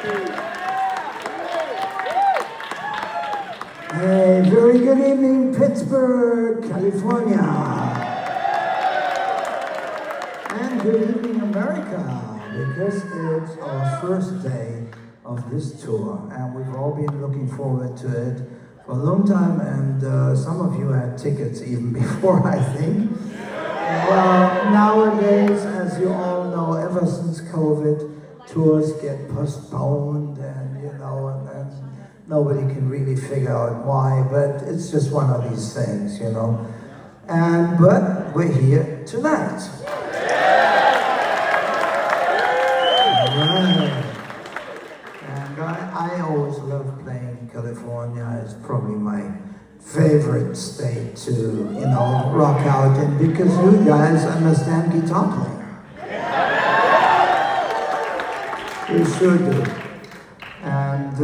Hey, very good evening, Pittsburg, California. And good evening, America, because it's our first day of this tour, and we've all been looking forward to it for a long time, and some of you had tickets even before, I think. Well, nowadays, as you all know, ever since COVID, tours get postponed, and and nobody can really figure out why, but it's just one of these things, but we're here tonight. Right. And I always love playing California. It's probably my favorite state to, rock out in, because you guys understand guitar playing. You sure do. And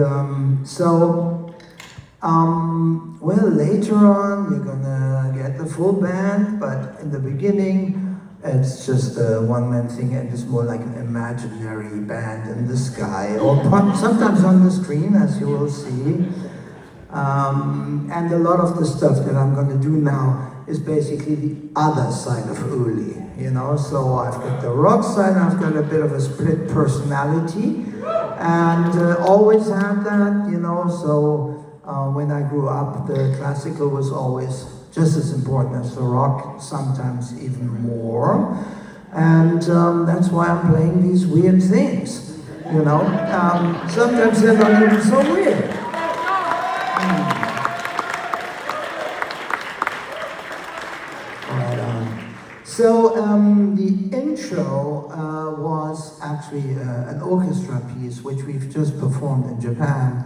well, later on you're gonna get the full band, but in the beginning it's just a one-man thing, and it's more like an imaginary band in the sky, or sometimes on the screen, as you will see. And a lot of the stuff that I'm going to do now is basically the other side of Uli, so I've got the rock side, and I've got a bit of a split personality, and always had that, so when I grew up, the classical was always just as important as the rock, sometimes even more, and that's why I'm playing these weird things, sometimes they're not even so weird. So the intro was actually an orchestra piece which we've just performed in Japan,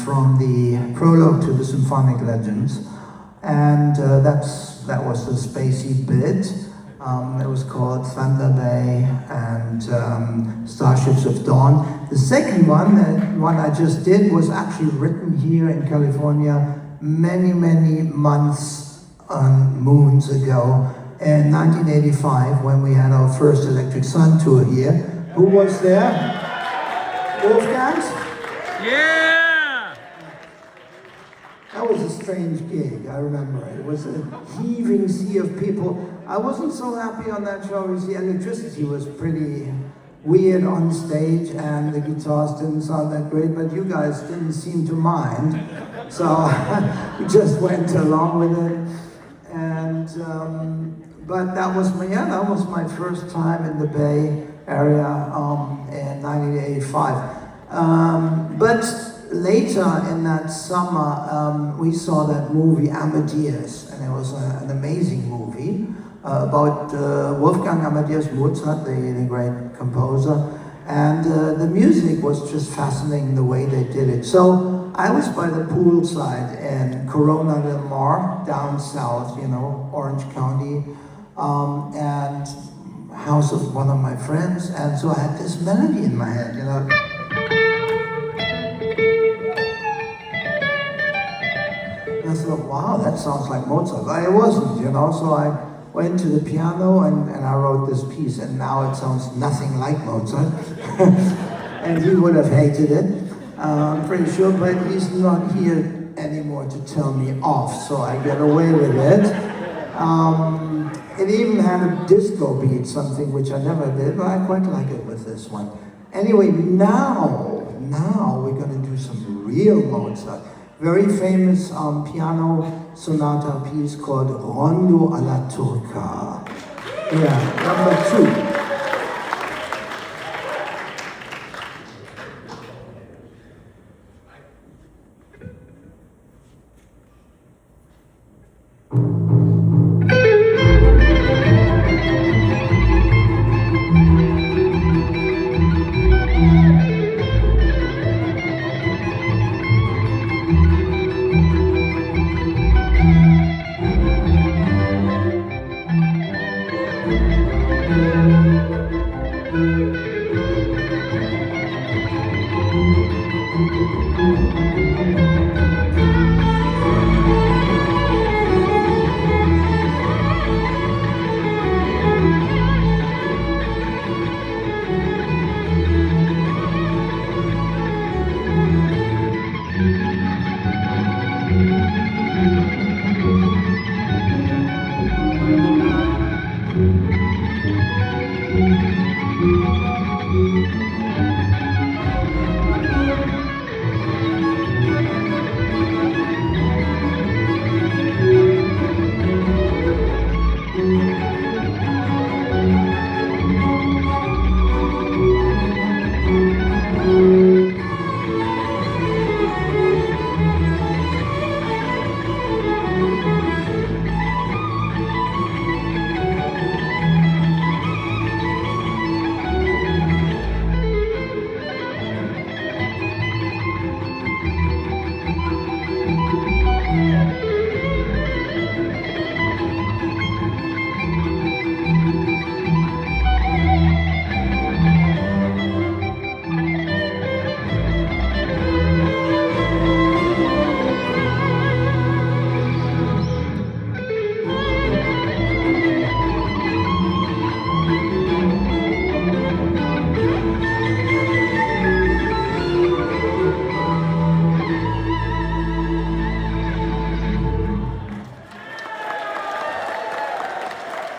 from the prologue to the Symphonic Legends, and that was the spacey bit. It was called Thunder Bay and Starships of Dawn. The second one, the one I just did, was actually written here in California many, many months and moons ago, in 1985, when we had our first Electric Sun tour here. Who was there? Wolfgang? Yeah! That was a strange gig, I remember. It was a heaving sea of people. I wasn't so happy on that show because the electricity was pretty weird on stage, and the guitars didn't sound that great, but you guys didn't seem to mind. So we just went along with it. And but that was my first time in the Bay Area in 1985. But later in that summer, we saw that movie Amadeus, and it was an amazing movie about Wolfgang Amadeus Mozart, the great composer. And the music was just fascinating, the way they did it. So I was by the poolside in Corona del Mar, down south, Orange County, and house of one of my friends. And so I had this melody in my head, And I thought, wow, that sounds like Mozart. But it wasn't, So I went to the piano and I wrote this piece, and now it sounds nothing like Mozart. And he would have hated it, I'm pretty sure, but he's not here anymore to tell me off, so I get away with it. It even had a disco beat, something which I never did, but I quite like it with this one. Anyway, now we're going to do some real Mozart. Very famous piano sonata piece called Roth-Rondo Alla Turca. Yeah, number 2.